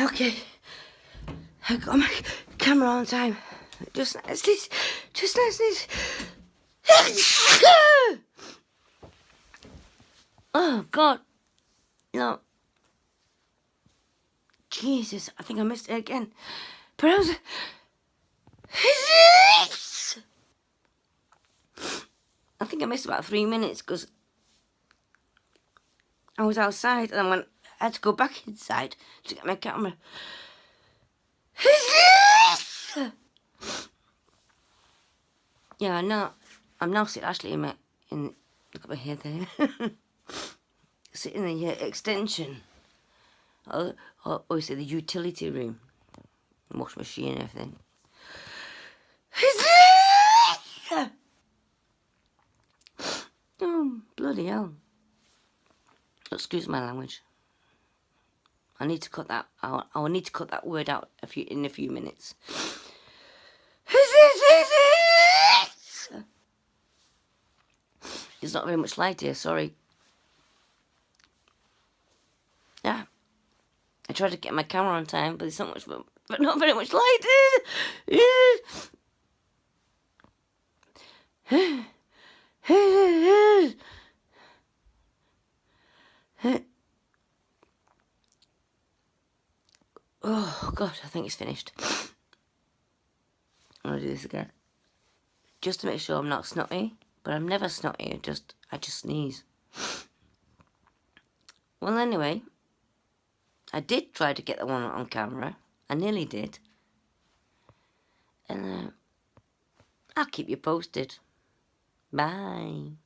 Okay, I got my camera on time. Just nice. Oh God, no. Jesus, I think I missed it again. But I was. I think I missed about 3 minutes because I was outside and I had to go back inside to get my camera. Yeah, I'm now sitting actually look at my hair there. Sitting in the extension. Obviously the utility room. Wash machine and everything. Oh, bloody hell. Excuse my language. I need to cut that out. I will need to cut that word out in a few minutes. There's not very much light here, sorry. Yeah. I tried to get my camera on time, but there's but not very much light. Oh God, I think it's finished. I'm gonna do this again, just to make sure I'm not snotty. But I'm never snotty. I just sneeze. Well, anyway, I did try to get the one on camera. I nearly did. And I'll keep you posted. Bye.